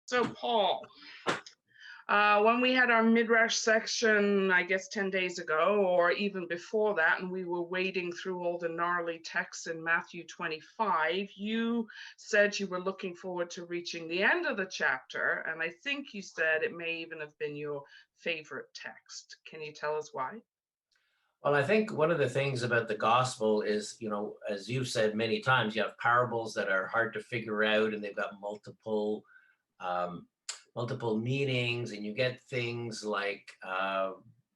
So, Paul, when we had our Midrash section, I guess 10 days ago, or even before that, and we were wading through all the gnarly texts in Matthew 25, you said you were looking forward to reaching the end of the chapter. And I think you said it may even have been your favorite text. Can you tell us why? Well, I think one of the things about the gospel is, as you've said many times, you have parables that are hard to figure out, and they've got um, multiple meanings, and you get things like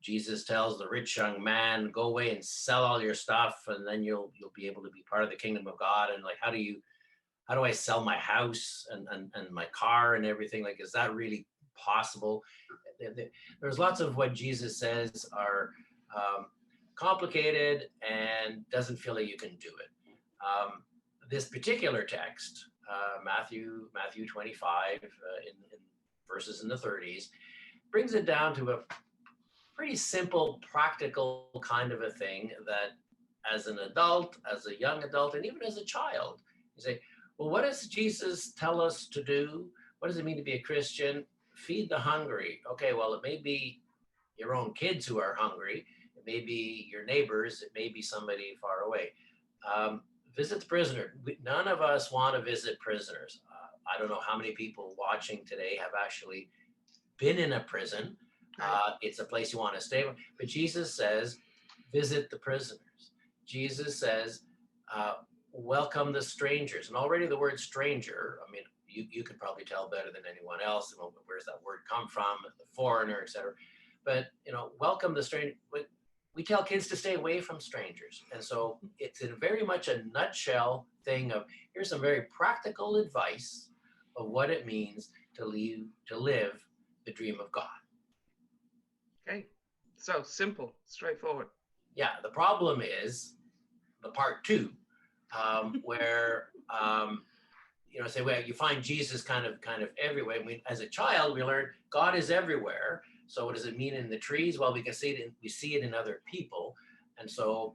Jesus tells the rich young man, "Go away and sell all your stuff, and then you'll be able to be part of the kingdom of God." And like, how do I sell my house and my car and everything? Like, is that really possible? There's lots of what Jesus says are complicated and doesn't feel like you can do it. This particular text, Matthew 25, in verses in the 30s, brings it down to a pretty simple, practical kind of a thing that as an adult, as a young adult, and even as a child, you say, well, what does Jesus tell us to do? What does it mean to be a Christian? Feed the hungry. Okay, well, it may be your own kids who are hungry. It may be your neighbors. It may be somebody far away. Visit the prisoner. None of us want to visit prisoners. I don't know how many people watching today have actually been in a prison. It's a place you want to stay. But Jesus says, visit the prisoners. Jesus says, welcome the strangers. And already the word stranger, I mean, you could probably tell better than anyone else, where's that word come from, the foreigner, etc. But, welcome the stranger. We tell kids to stay away from strangers. And so it's in very much a nutshell thing of, here's some very practical advice of what it means to live the dream of God. Okay, so simple, straightforward. Yeah, the problem is the part two, where say, well, you find Jesus kind of everywhere. As a child, we learn God is everywhere. So what does it mean in the trees? Well, we see it in other people. And so,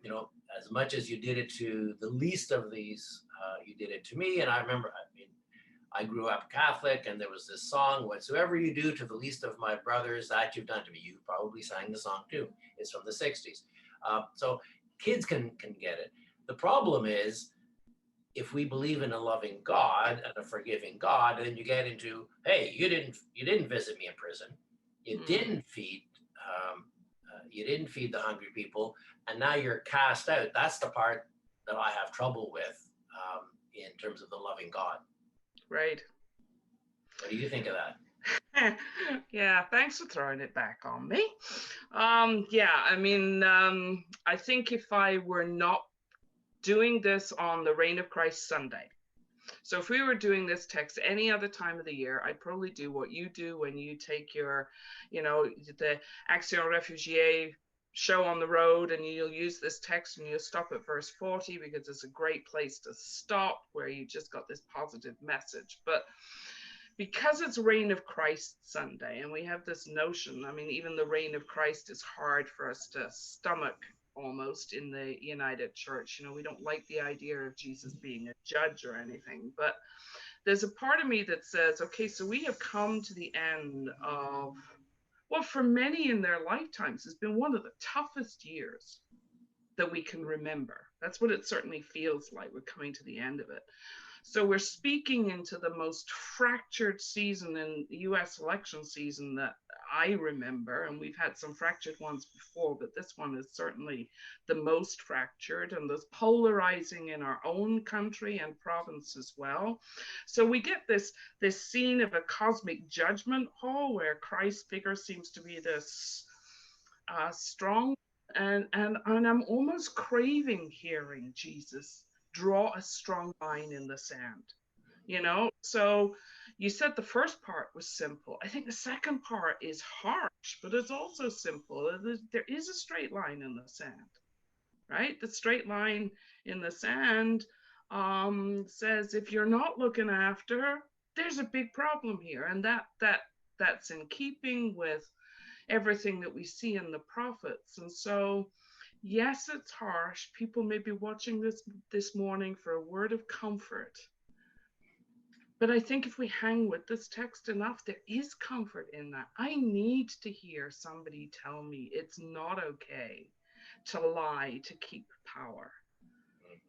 as much as you did it to the least of these, you did it to me. And I remember, I grew up Catholic, and there was this song, whatsoever you do to the least of my brothers, that you've done to me. You probably sang the song too. It's from the 60s. So kids can get it. The problem is, if we believe in a loving God and a forgiving God, then you get into, hey, you didn't visit me in prison. You didn't feed the hungry people, and now you're cast out. That's the part that I have trouble with in terms of the loving God. Right. What do you think of that? Yeah, thanks for throwing it back on me. I think if I were not doing this on the Reign of Christ Sunday, so if we were doing this text any other time of the year, I'd probably do what you do when you take your, the Action Réfugié show on the road, and you'll use this text and you'll stop at verse 40 because it's a great place to stop where you just got this positive message. But because it's Reign of Christ Sunday, and we have this notion, even the Reign of Christ is hard for us to stomach almost in the United Church. We don't like the idea of Jesus being a judge or anything, but there's a part of me that says, okay, so we have come to the end of what for many in their lifetimes has been one of the toughest years that we can remember. That's what it certainly feels like. We're coming to the end of it. So we're speaking into the most fractured season in US election season that I remember, and we've had some fractured ones before, but this one is certainly the most fractured, and there's polarizing in our own country and province as well. So we get this scene of a cosmic judgment hall where Christ's figure seems to be this strong, and I'm almost craving hearing Jesus draw a strong line in the sand. So you said the first part was simple. I think the second part is harsh, but it's also simple. There is a straight line in the sand, right? The straight line in the sand says, if you're not looking after, there's a big problem here. And that's in keeping with everything that we see in the prophets. And so, yes, it's harsh. People may be watching this morning for a word of comfort. But I think if we hang with this text enough, there is comfort in that. I need to hear somebody tell me it's not okay to lie to keep power.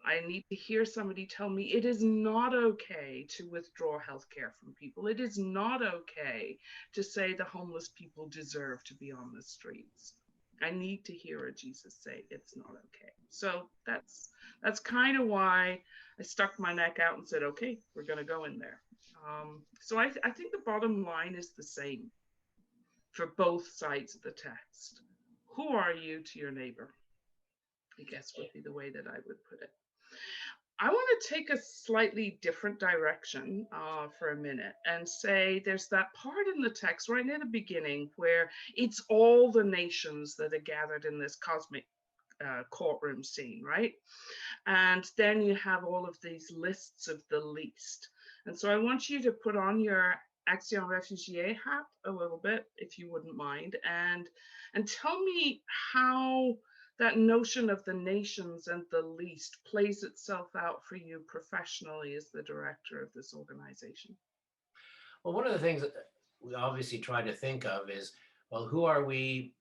I need to hear somebody tell me it is not okay to withdraw healthcare from people. It is not okay to say the homeless people deserve to be on the streets. I need to hear a Jesus say it's not okay. So that's kind of why I stuck my neck out and said, okay, we're going to go in there. So I think the bottom line is the same for both sides of the text. Who are you to your neighbor? I guess would be the way that I would put it. I want to take a slightly different direction for a minute and say there's that part in the text right near the beginning where it's all the nations that are gathered in this cosmic courtroom scene, right? And then you have all of these lists of the least. And so I want you to put on your Action Réfugié hat a little bit, if you wouldn't mind, and tell me how that notion of the nations and the least plays itself out for you professionally as the director of this organization. Well, one of the things that we obviously try to think of is, well, who are we?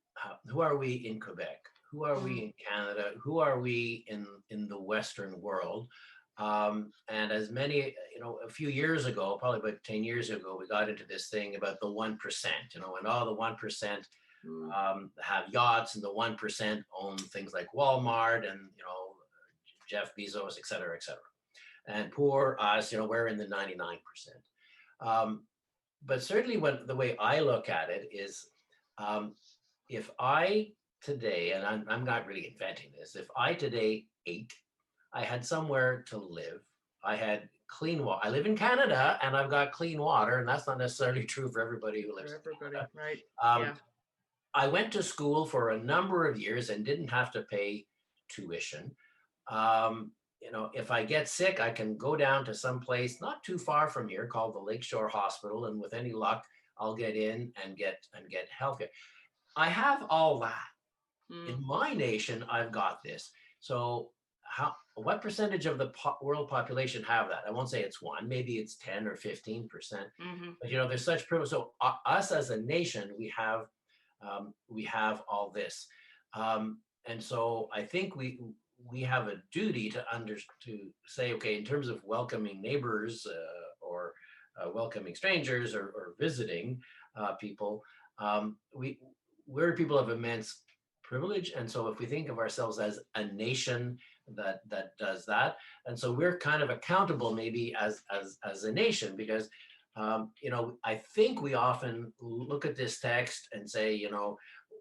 Who are we in Quebec? Who are we Mm, in Canada? Who are we in the Western world? And as many, a few years ago, probably about 10 years ago, we got into this thing about the 1%, and all the 1% mm, have yachts, and the 1% own things like Walmart and, Jeff Bezos, et cetera, et cetera. And poor us, we're in the 99%. Um, but certainly the way I look at it is, um, if I today, and I'm not really inventing this, if I today ate, I had somewhere to live, I had clean water. I live in Canada and I've got clean water, and that's not necessarily true for everybody who lives for in everybody, Canada. right? Um, Yeah. I went to school for a number of years and didn't have to pay tuition. Um, if I get sick, I can go down to some place not too far from here called the Lakeshore Hospital, and with any luck, I'll get in and get healthcare. I have all that. In Mm, my nation, I've got this. So what percentage of the world population have that? I won't say it's one, maybe it's 10 or 15%. mm-hmm, But there's such privilege. So us as a nation, we have all this. And so I think we have a duty to say, okay, in terms of welcoming neighbors, or welcoming strangers, or visiting people, we're people of immense privilege. And so if we think of ourselves as a nation that does that, and so we're kind of accountable maybe as a nation, because I think we often look at this text and say,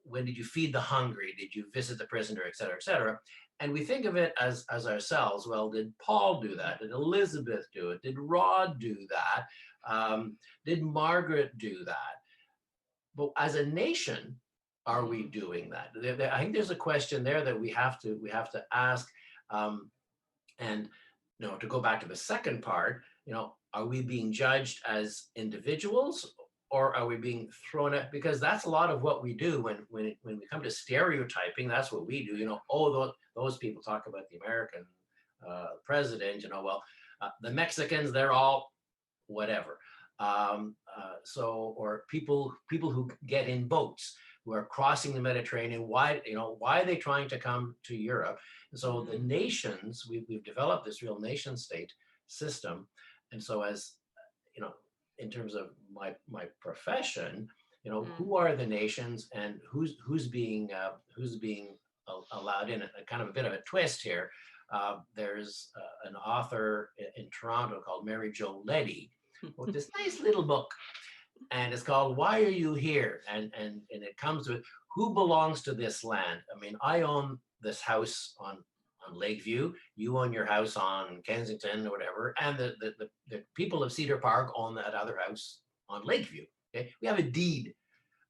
when did you feed the hungry? Did you visit the prisoner, et cetera, et cetera? And we think of it as ourselves. Well, did Paul do that? Did Elizabeth do it? Did Rod do that? Did Margaret do that? But as a nation, are we mm, doing that? I think there's a question there that we have to ask. Um, and to go back to the second part, are we being judged as individuals, or are we being thrown at? Because that's a lot of what we do when we come to stereotyping. That's what we do. Oh, those people talk about the American president. Well, the Mexicans, they're all whatever. Or people who get in boats, who are crossing the Mediterranean. Why are they trying to come to Europe? And so the mm, nations, we've developed this real nation state system. And so as you know, in terms of my profession, mm, who are the nations, and who's being allowed in? A kind of a bit of a twist here. There's an author in Toronto called Mary Jo Leddy, with this nice little book, and it's called "Why Are You Here?" and it comes with who belongs to this land. I mean, I own this house on Lakeview. You own your house on Kensington or whatever, and the people of Cedar Park own that other house on Lakeview. Okay, we have a deed,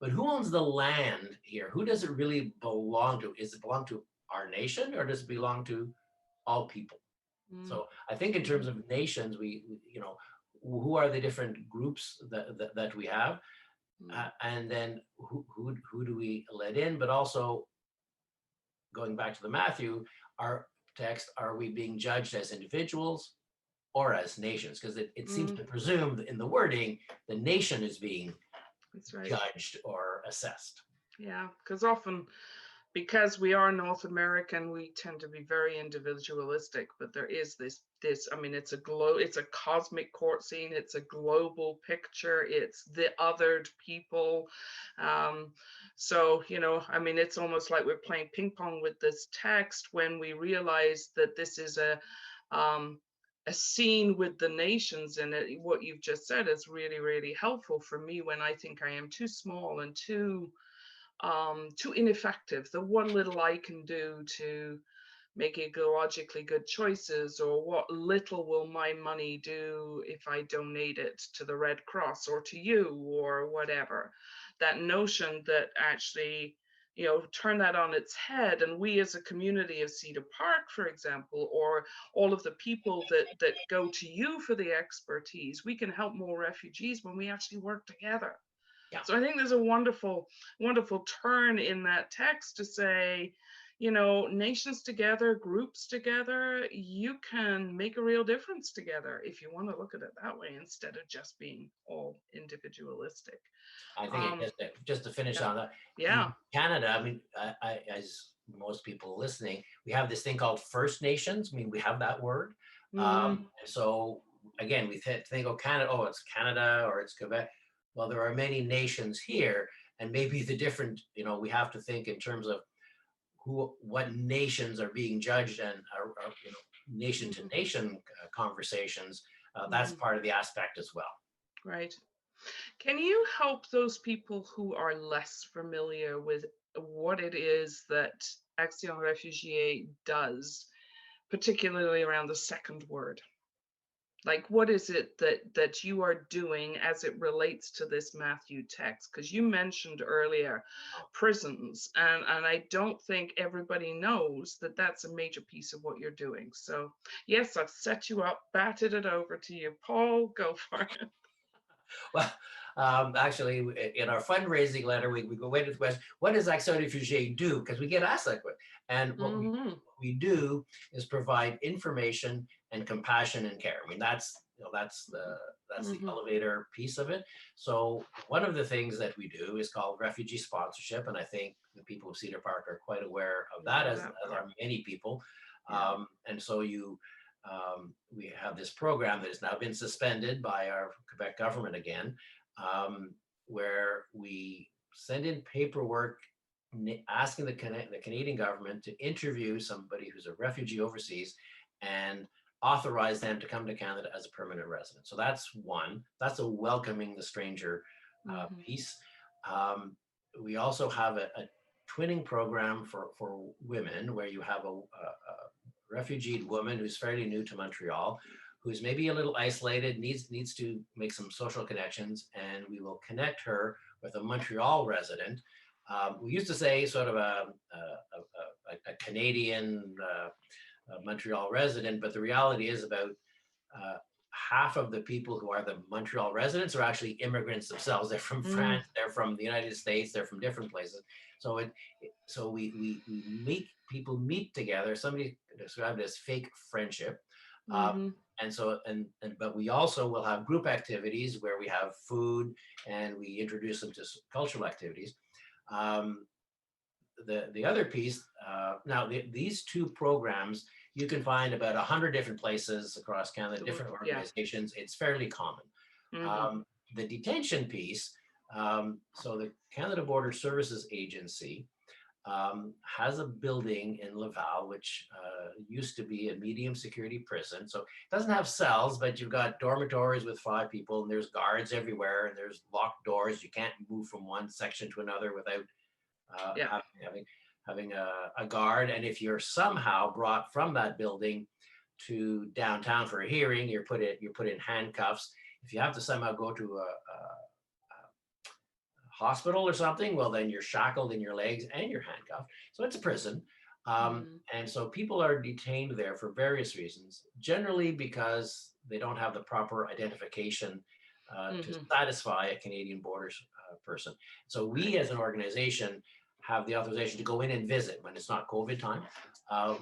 but who owns the land here? Who does it really belong to? Is it belong to our nation, or does it belong to all people? mm, So I think in terms of nations, who are the different groups that we have, mm, and then who do we let in? But also going back to the Matthew, our text, are we being judged as individuals, or as nations, because it seems Mm, to presume that in the wording, the nation is being that's right. judged or assessed. Yeah, because often, because we are North American, we tend to be very individualistic, but there is this, I mean, it's a cosmic court scene, it's a global picture, it's the othered people. Um, so, I mean, it's almost like we're playing ping pong with this text when we realize that this is um, a scene with the nations in it. What you've just said is really, really helpful for me when I think I am too small and too ineffective. The what little I can do to make ecologically good choices, or what little will my money do if I donate it to the Red Cross or to you or whatever. That notion that actually, turn that on its head, and we as a community of Cedar Park, for example, or all of the people that go to you for the expertise, we can help more refugees when we actually work together. Yeah, So I think there's a wonderful, wonderful turn in that text to say, nations together, groups together, you can make a real difference together if you want to look at it that way instead of just being all individualistic. I think it Um, just to finish yeah, on that, in yeah. Canada, I mean, as most people listening, we have this thing called First Nations. I mean, we have that word. Mm, So again, we think, oh, Canada, oh, it's Canada or it's Quebec. Well, there are many nations here, and maybe the different, we have to think in terms of what nations are being judged, and nation to mhm, nation conversations. That's mhm, part of the aspect as well. right. Can you help those people who are less familiar with what it is that Action Réfugié does, particularly around the second word? Like, what is it that you are doing as it relates to this Matthew text? Because you mentioned earlier prisons, and I don't think everybody knows that that's a major piece of what you're doing. So, yes, I've set you up, batted it over to you. Paul, go for it. Well, actually, in our fundraising letter, we go into the question, what does Action Réfugié do? Because we get asked that question. And Hmm. what we do is provide information and compassion and care. I mean, that's the Hmm. elevator piece of it. So one of the things that we do is called refugee sponsorship, and I think the people of Cedar Park are quite aware of that, Know as, that as part. are many people. Yeah. And so we have this program that has now been suspended by our Quebec government again, where we send in paperwork asking the Canadian government to interview somebody who's a refugee overseas and authorize them to come to Canada as a permanent resident. So that's one. That's a welcoming the stranger Hmm. piece. Um, we also have a twinning program for women where you have a refugeed woman who's fairly new to Montreal, who's maybe a little isolated, needs to make some social connections, and we will connect her with a Montreal resident. We used to say sort of a Canadian Montreal resident, but the reality is about uh, half of the people who are the Montreal residents are actually immigrants themselves. They're from Mm, France, they're from the United States, they're from different places. So we meet people meet together. Somebody described it as fake friendship. Um, hmm. and but we also will have group activities where we have food and we introduce them to cultural activities. Um, the other piece, now these two programs you can find about 100 different places across Canada, different Yeah. organizations. It's fairly common. Hmm. Um, the detention piece, so the Canada Border Services Agency has a building in Laval, which used to be a medium security prison. So it doesn't have cells, but you've got dormitories with 5 people, and there's guards everywhere, and there's locked doors. You can't move from one section to another without Yeah. having a guard. And if you're somehow brought from that building to downtown for a hearing, you're put in handcuffs. If you have to somehow go to a hospital or something, well, then you're shackled in your legs and you're handcuffed. So it's a prison. Mm, And so people are detained there for various reasons, generally because they don't have the proper identification to hmm. satisfy a Canadian borders person. So we Right. as an organization have the authorization to go in and visit when it's not COVID time.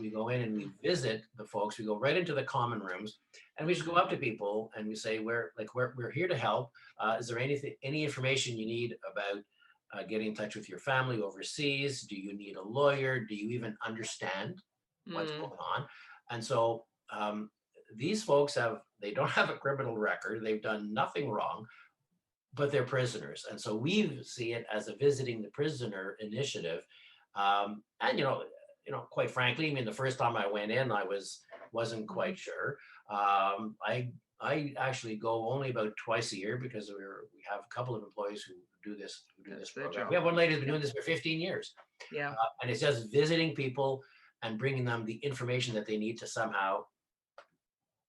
We go in and we visit the folks. We go right into the common rooms And we just go up to people and we say, we're here to help. Is there any information you need about getting in touch with your family overseas? Do you need a lawyer? Do you even understand what's Mm. going on? And so these folks they don't have a criminal record. They've done nothing wrong, but they're prisoners. And so we see it as a visiting the prisoner initiative. And quite frankly, I mean, the first time I went in, I wasn't quite sure. I actually go only about twice a year because we have a couple of employees who do this That's their program. job. We have one lady who's been doing this for 15 years. Yeah. And it's just visiting people and bringing them the information that they need to somehow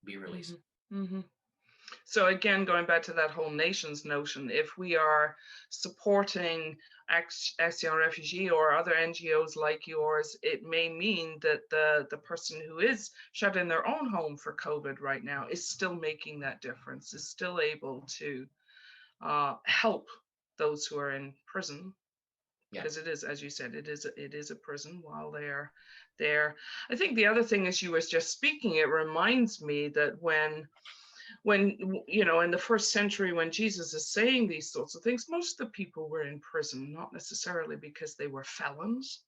be released. Mm-hmm. So again, going back to that whole nations notion, if we are supporting Action Refugee or other NGOs like yours, it may mean that the person who is shut in their own home for COVID right now is still making that difference, is still able to help those who are in prison. Because it is, as you said, it is a prison while they're there. I think the other thing, as you was just speaking, it reminds me that when in the first century, when Jesus is saying these sorts of things, most of the people were in prison, not necessarily because they were felons,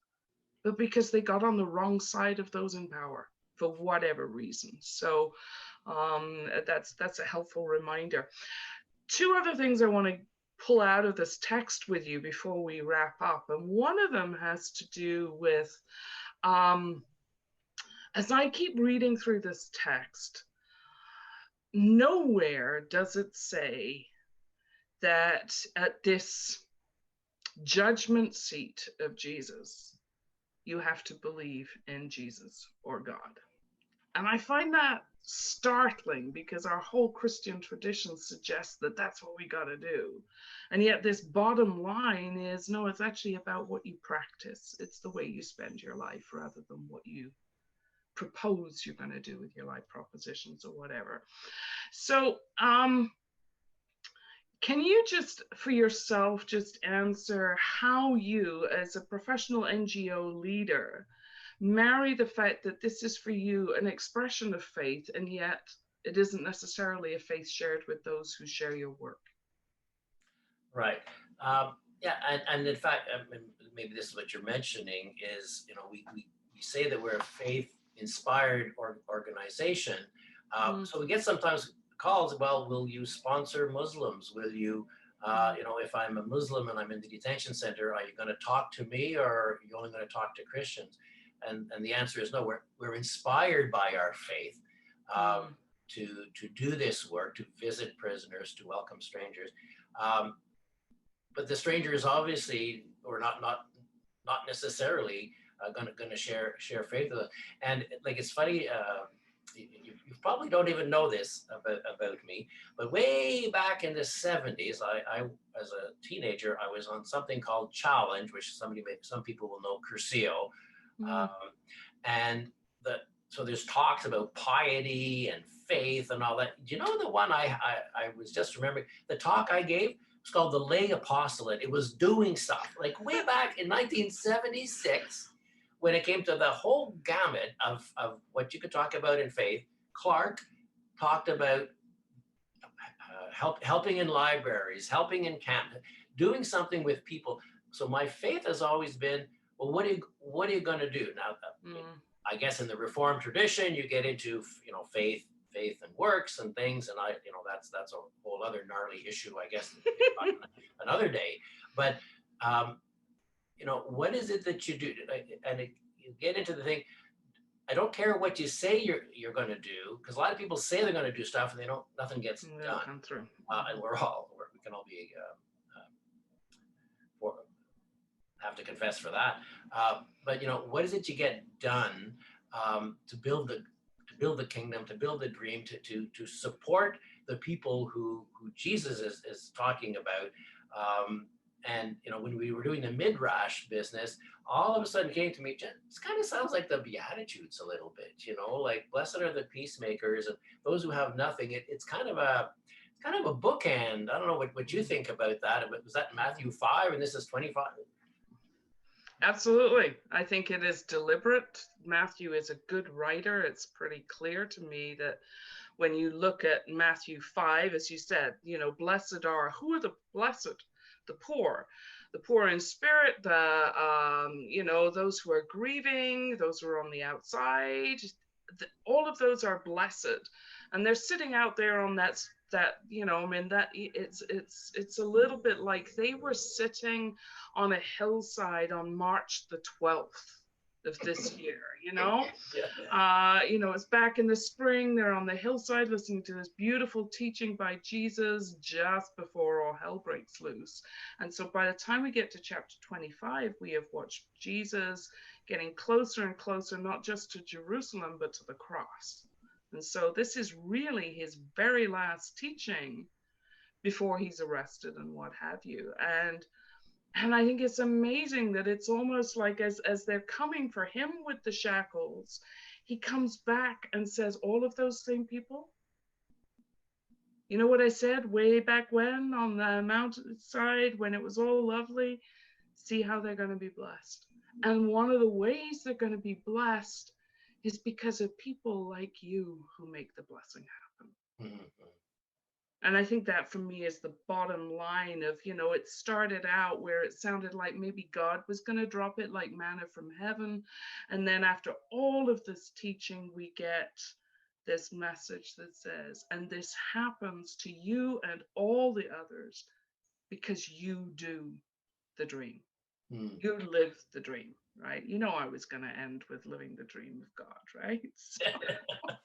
but because they got on the wrong side of those in power for whatever reason. So that's a helpful reminder. Two other things I want to pull out of this text with you before we wrap up. And one of them has to do with, as I keep reading through this text, nowhere does it say that at this judgment seat of Jesus, you have to believe in Jesus or God. And I find that startling because our whole Christian tradition suggests that that's what we got to do. And yet this bottom line is, no, it's actually about what you practice. It's the way you spend your life rather than what you propose you're going to do with your life propositions or whatever. So can you just for yourself just answer how you as a professional NGO leader marry the fact that this is for you an expression of faith, and yet it isn't necessarily a faith shared with those who share your work? Right. Yeah. And in fact, maybe this is what you're mentioning is, we say that we're a faith-inspired organization. So we get sometimes calls, well, will you sponsor Muslims? Will you, if I'm a Muslim and I'm in the detention center, are you going to talk to me or are you only going to talk to Christians? And the answer is no. We're inspired by our faith to do this work, to visit prisoners, to welcome strangers. But the stranger is obviously, or not necessarily going to share faith with us. And like it's funny. You probably don't even know this about me, but way back in the 70s, I as a teenager, I was on something called Challenge, which some people will know Curcio. And so there's talks about piety and faith and all that. Do you know the one I was just remembering? The talk I gave was called the Lay Apostolate. It was doing stuff like way back in 1976. When it came to the whole gamut of what you could talk about in faith, Clark talked about helping in libraries, helping in camp, doing something with people. So my faith has always been, well, what are you going to do now? I guess in the Reformed tradition, you get into faith and works and things, and that's a whole other gnarly issue, I guess, another day. But what is it that you do? And you get into the thing. I don't care what you say you're going to do, because a lot of people say they're going to do stuff and nothing gets done. Come through. And we can all be have to confess for that. But what is it you get done to build the kingdom, to build the dream, to support the people who Jesus is talking about. And when we were doing the Midrash business, all of a sudden came to me, this kind of sounds like the Beatitudes a little bit, like blessed are the peacemakers and those who have nothing. It's kind of a bookend. I don't know what you think about that. Was that Matthew 5 and this is 25? Absolutely. I think it is deliberate. Matthew is a good writer. It's pretty clear to me that when you look at Matthew 5, as you said, blessed are, who are the blessed? The poor in spirit, those who are grieving, those who are on the outside, all of those are blessed, and they're sitting out there on that it's a little bit like they were sitting on a hillside on March the 12th of this year. It's back in the spring. They're on the hillside listening to this beautiful teaching by Jesus just before all hell breaks loose. And so by the time we get to chapter 25, we have watched Jesus getting closer and closer, not just to Jerusalem, but to the cross. And so this is really his very last teaching before he's arrested and what have you. And I think it's amazing that it's almost like as they're coming for him with the shackles, he comes back and says, all of those same people, you know what I said way back when on the mountainside when it was all lovely? See how they're going to be blessed. And one of the ways they're going to be blessed is because of people like you who make the blessing happen. Mm-hmm. And I think that for me is the bottom line of, it started out where it sounded like maybe God was going to drop it like manna from heaven. And then after all of this teaching, we get this message that says, and this happens to you and all the others because you do the dream. You live the dream, right? I was going to end with living the dream of God, right? So,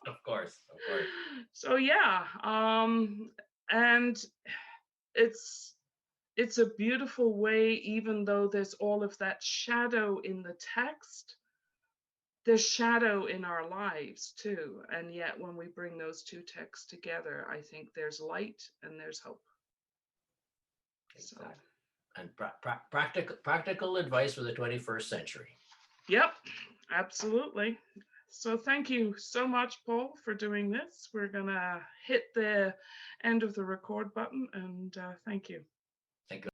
Of course. So yeah, and it's a beautiful way, even though there's all of that shadow in the text, there's shadow in our lives too. And yet when we bring those two texts together, I think there's light and there's hope. Exactly. So. And practical advice for the 21st century. Yep, absolutely. So thank you so much, Paul, for doing this. We're going to hit the end of the record button, and thank you. Thank you.